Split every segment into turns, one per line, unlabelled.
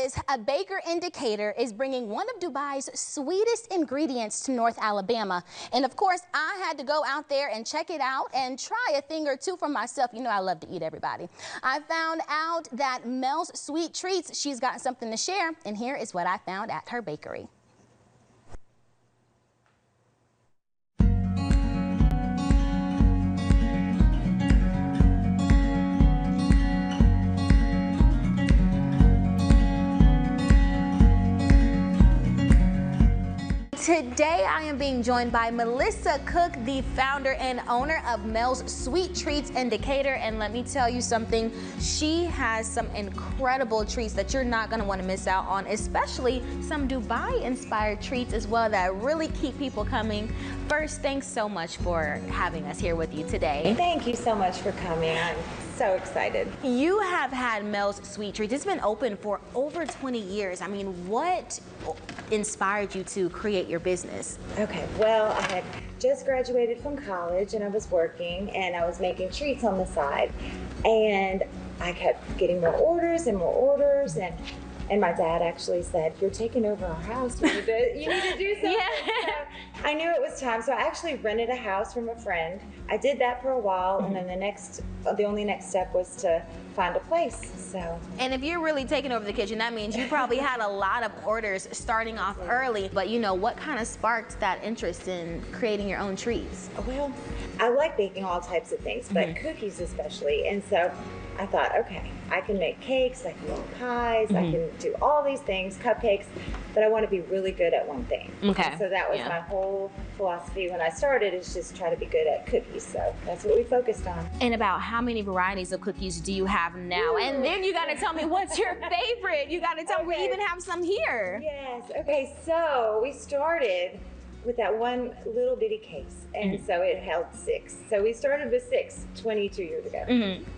is a baker indicator is bringing one of Dubai's sweetest ingredients to North Alabama. And of course, I had to go out there and check it out and try a thing or two for myself. You know, I love to eat, everybody. I found out that Mel's Sweet Treats, she's got something to share. And here is what I found at her bakery. Today, I am being joined by Melissa Cook, the founder and owner of Mel's Sweet Treats Indicator. And let me tell you something, she has some incredible treats that you're not gonna wanna miss out on, especially some Dubai-inspired treats as well that really keep people coming. First, thanks so much for having us here with you today.
Thank you so much for coming. I'm so excited.
You have had Mel's Sweet Treats. It's been open for over 20 years. I mean, what inspired you to create your business?
Okay, well, I had just graduated from college and I was working and I was making treats on the side. And I kept getting more orders and more orders, and my dad actually said, "You're taking over our house. You need to do something." Yeah. So I knew it was time. So I actually rented a house from a friend. I did that for a while, and then the only next step was to find a place. So.
And if you're really taking over the kitchen, that means you probably had a lot of orders starting off early. But you know, what kind of sparked that interest in creating your own treats?
Well, I like baking all types of things, but cookies especially. And so I thought, okay, I can make cakes, I can make pies, I can do all these things, cupcakes, but I want to be really good at one thing.
Okay.
And so that was my whole philosophy when I started, is just try to be good at cookies. So that's what we focused on.
And about how many varieties of cookies do you have now? Ooh. And then you got to tell me what's your favorite. You got to tell me, we even have some here.
Yes. Okay. So we started with that one little bitty case, and so it held 6. So we started with 6 22 years ago.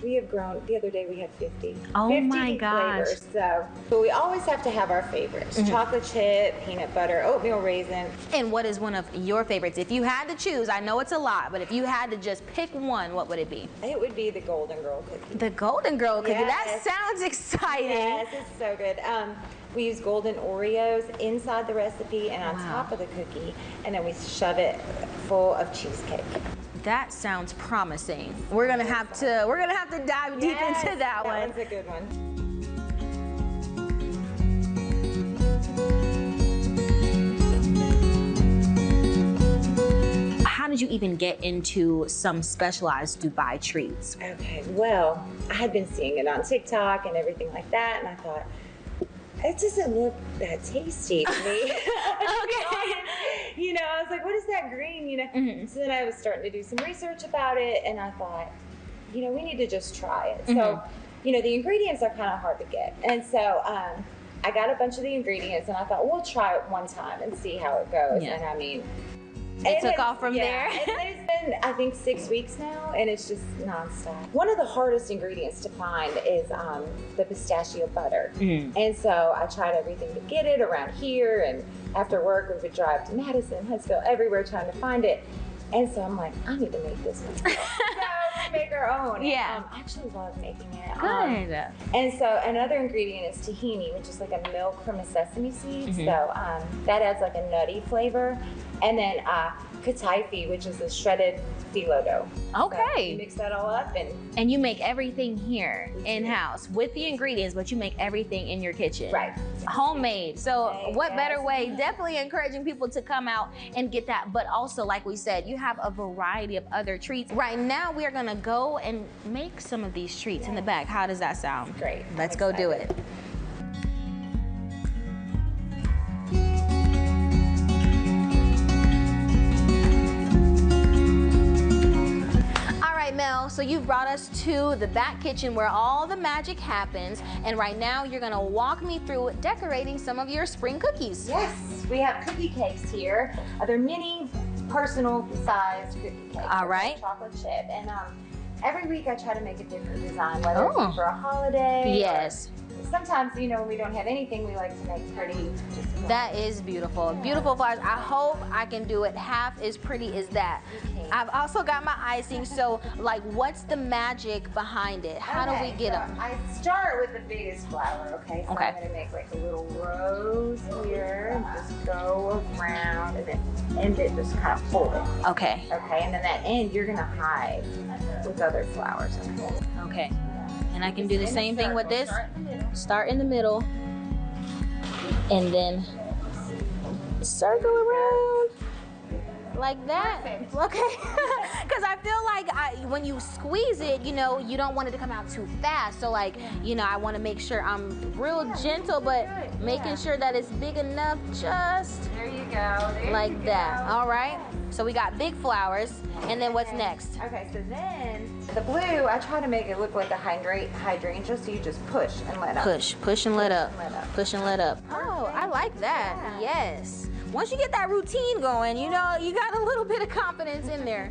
We have grown. The other day we had 50.
Oh
50
my gosh.
flavors. So, but we always have to have our favorites: chocolate chip, peanut butter, oatmeal raisin.
And what is one of your favorites? If you had to choose, I know it's a lot, but if you had to just pick one, what would it be?
It would be the Golden Girl cookie.
The Golden Girl cookie.
Yes.
That sounds exciting.
Yes, it's so good. We use golden Oreos inside the recipe and on top of the cookie, and then we shove it full of cheesecake.
That sounds promising. We're gonna have to dive deep into that one.
That one's a good one.
How did you even get into some specialized Dubai treats?
Okay, well, I had been seeing it on TikTok and everything like that, and I thought, it doesn't look that tasty to me.
Okay.
You know, I was like, what is that green, you know? So then I was starting to do some research about it, and I thought, you know, we need to just try it. So, you know, the ingredients are kind of hard to get. And so I got a bunch of the ingredients, and I thought, we'll try it one time and see how it goes. And I mean,
it took off from there.
It's been, I think, 6 weeks now, and it's just nonstop. One of the hardest ingredients to find is the pistachio butter. And so I tried everything to get it around here, and after work we would drive to Madison, Huntsville, everywhere trying to find it. And so I'm like, I need to make this myself. So we make our own.
Yeah.
I actually love making it.
Good.
And so another ingredient is tahini, which is like a milk from a sesame seed. So that adds like a nutty flavor. And then kataifi, which is a shredded phyllo dough.
Okay.
So you mix that all up,
and you make everything here in-house with the ingredients, but you make everything in your kitchen.
Right.
Homemade. So what better way? Definitely encouraging people to come out and get that. But also, like we said, you have a variety of other treats. Right now, we are gonna go and make some of these treats in the back. How does that sound?
Great.
Let's go do it. Mel, so you brought us to the back kitchen where all the magic happens, and right now you're gonna walk me through decorating some of your spring cookies.
Yes, we have cookie cakes here. They're mini, personal-sized cookie cakes.
All right.
Chocolate chip, and every week I try to make a different design, whether it's for a holiday,
yes,
or sometimes, you know, when we don't have anything, we like to make pretty.
That is beautiful. Beautiful flowers. I hope I can do it half as pretty as that. I've also got my icing, so like what's the magic behind it? How do we get them?
I start with the biggest flower, okay? So I'm gonna make like a little rose here and just go around and then end it just kind of full.
Okay.
Okay, and then that end you're gonna hide with other flowers.
Okay. And I can do the same thing with this. Start in the middle. And then circle around like that.
Perfect.
Okay. Because I feel like when you squeeze it, you know, you don't want it to come out too fast. So like, you know, I want to make sure I'm real gentle, but making sure that it's big enough just
There you go. There
like
you
that.
go.
All right. So we got big flowers. And then what's next?
Okay, so then the blue, I try to make it look like a hydrangea, so you just push and let up.
Push and let up. Push and let up.
Perfect.
Oh, I like that. Yes. Once you get that routine going, you know, you got a little bit of confidence in there.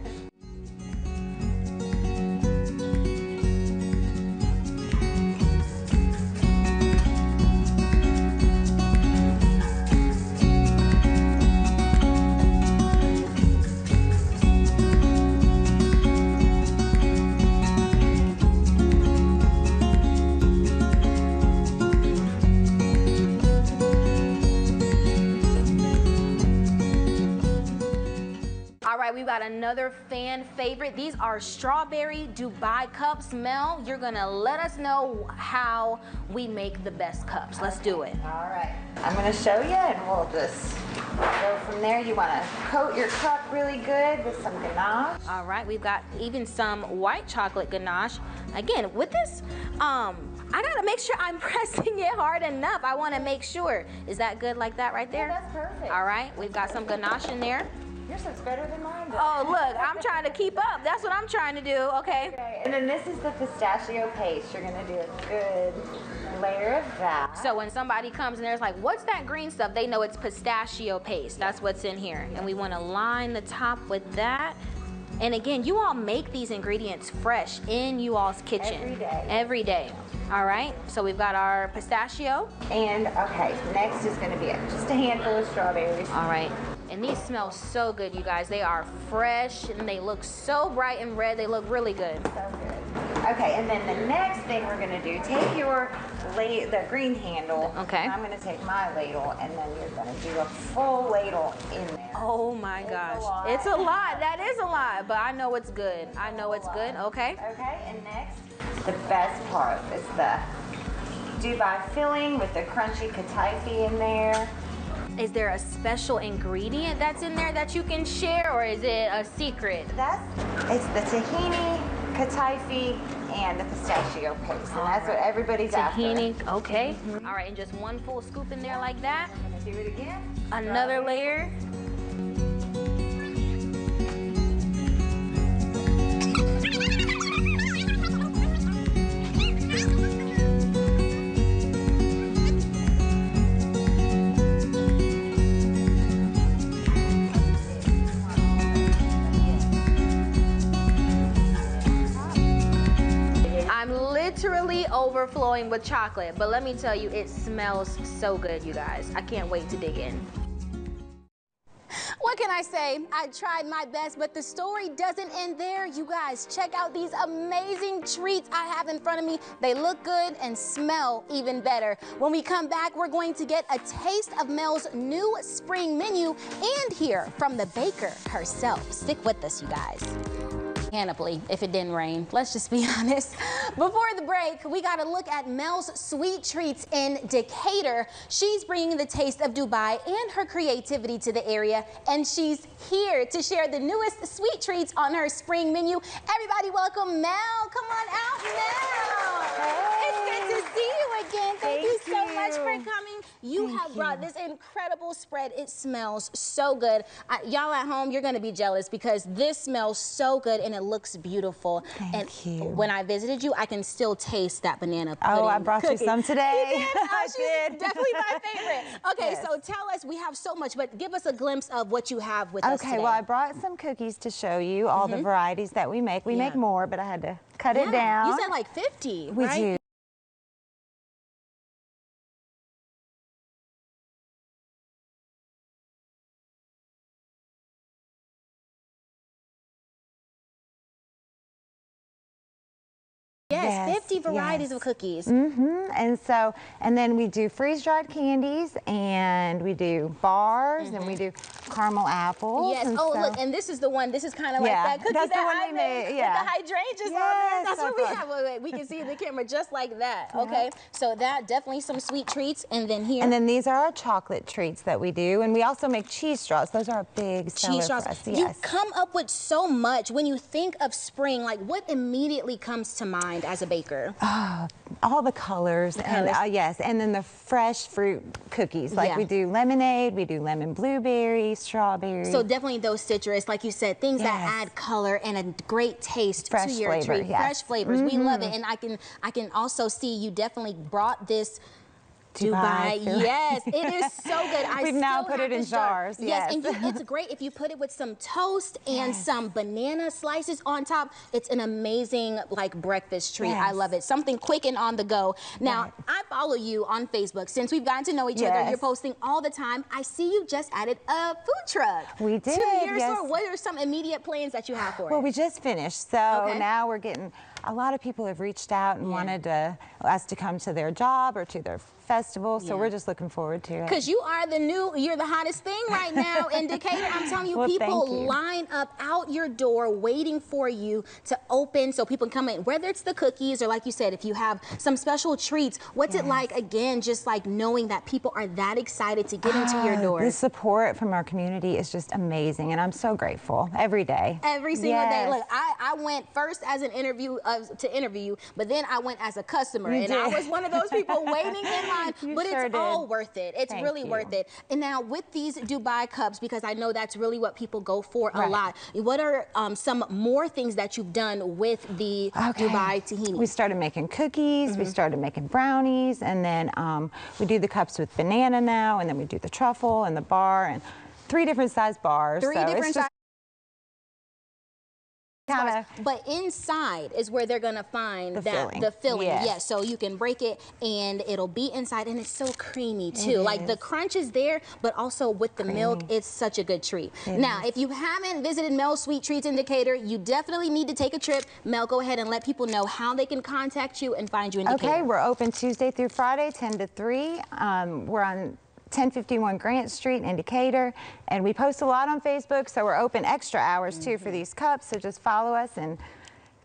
All right, we've got another fan favorite. These are strawberry Dubai cups. Mel, you're gonna let us know how we make the best cups. Let's do it.
All right, I'm gonna show you and we'll just go from there. You wanna coat your cup really good with some ganache.
All right, we've got even some white chocolate ganache. Again, with this, I gotta make sure I'm pressing it hard enough. I wanna make sure. Is that good like that right there?
Yeah, that's perfect.
All right, we've got some ganache in there.
Yours looks better than mine does.
Oh, look, I'm trying to keep up. That's what I'm trying to do, okay?
Okay, and then this is the pistachio paste. You're gonna do a good layer of that.
So when somebody comes and there's like, what's that green stuff? They know it's pistachio paste. That's what's in here. And we want to line the top with that. And again, you all make these ingredients fresh in you all's kitchen.
Every day.
Every day. All right, so we've got our pistachio.
And okay, next is gonna be just a handful of strawberries.
All right, and these smell so good, you guys. They are fresh and they look so bright and red. They look really good.
So good. Okay, and then the next thing we're gonna do, take your the green handle.
Okay.
And I'm gonna take my ladle, and then you're gonna do a full ladle in there.
Oh my gosh,
lot.
it's a lot. That is a lot, but I know it's good. I know it's good. Okay.
Okay, and next, the best part is the Dubai filling with the crunchy kataifi in there.
Is there a special ingredient that's in there that you can share, or is it a secret?
It's the tahini, kataifi, and the pistachio paste, and that's what everybody's
Tahini,
after.
okay. All right, and just one full scoop in there like that.
I'm gonna do it again.
Another layer. I'm literally overflowing with chocolate, but let me tell you, it smells so good, you guys. I can't wait to dig in. What can I say? I tried my best, but the story doesn't end there. You guys, check out these amazing treats I have in front of me. They look good and smell even better. When we come back, we're going to get a taste of Mel's new spring menu and hear from the baker herself. Stick with us, you guys. Panoply, if it didn't rain. Let's just be honest. Before the break, we got to look at Mel's Sweet Treats in Decatur. She's bringing the taste of Dubai and her creativity to the area, and she's here to share the newest sweet treats on her spring menu. Everybody welcome Mel. Come on out, Mel.
Hey.
It's good to see you again. Thank you so much for
you.
coming. You have brought this incredible spread. It smells so good. Y'all at home, you're going to be jealous because this smells so good and it looks beautiful.
Thank you.
When I visited you, I can still taste that banana pudding.
Oh, I brought you some today.
You did? Oh,
I
she's
did.
definitely my favorite. Okay,
Yes.
so tell us, we have so much, but give us a glimpse of what you have with us today.
Okay, well, I brought some cookies to show you all the varieties that we make. We make more, but I had to cut it down.
You said like 50,
We
right?
do.
Yes, 50 varieties of cookies.
And then we do freeze-dried candies, and we do bars, and we do caramel apples.
Yes.
And
Oh,
so,
look, and this is the one. This is kind of like that cookie
that's the
that
one
I
we
made
made, yeah.
with the hydrangeas on
Yes,
there. That's what we
that's
have. Wait, we can see in the camera just like that. Okay. So that definitely some sweet treats, and then here.
And then these are our chocolate treats that we do, and we also make cheese straws. Those are a big seller
cheese straws.
for us.
You
Yes.
come up with so much. When you think of spring, like what immediately comes to mind as a baker?
All the colors, and yes, and then the fresh fruit cookies. Like we do lemonade, we do lemon blueberry, strawberry.
So definitely those citrus, like you said, things that add color and a great taste to your treat. Fresh flavors. We love it, and I can also see you definitely brought this Dubai. Yes, it is so good.
We've now put it in jars.
Yes, and it's great if you put it with some toast and some banana slices on top. It's an amazing like breakfast treat. I love it. Something quick and on the go. Now, I follow you on Facebook. Since we've gotten to know each other, you're posting all the time. I see you just added a food truck.
We did.
To your store. What are some immediate plans that you have for it?
Well, we just finished, so now we're getting, a lot of people have reached out and wanted us to come to their job or to their festival, so we're just looking forward to it.
Because you're the hottest thing right now in Decatur. I'm telling you, people line up out your door waiting for you to open so people can come in, whether it's the cookies or like you said, if you have some special treats. What's it like, again, just like knowing that people are that excited to get into your door?
The support from our community is just amazing, and I'm so grateful every day.
Every single day. Look, I went first as an interview to interview you, but then I went as a customer, and I was one of those people waiting in line. But it's all worth it. It's really worth it. And now with these Dubai cups, because I know that's really what people go for a lot, what are some more things that you've done with the Dubai tahini?
We started making cookies, we started making brownies, and then we do the cups with banana now, and then we do the truffle and the bar, and 3 different size bars.
But inside is where they're gonna find the filling. Yes. So you can break it and it'll be inside, and it's so creamy too. Like the crunch is there, but also with the milk, it's such a good treat. Now, if you haven't visited Mel's Sweet Treats in Decatur, you definitely need to take a trip. Mel, go ahead and let people know how they can contact you and find you in Decatur.
Okay, we're open Tuesday through Friday, 10 to 3. We're on 1051 Grant Street in Decatur, and we post a lot on Facebook, so we're open extra hours too for these cups, so just follow us and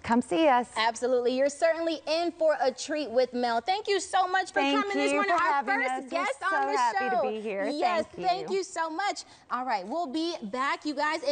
come see us.
Absolutely. You're certainly in for a treat with Mel. Thank you so much for coming this morning. Our first guest on the show.
So happy to be here.
Yes, thank you so much. All right, we'll be back, you guys.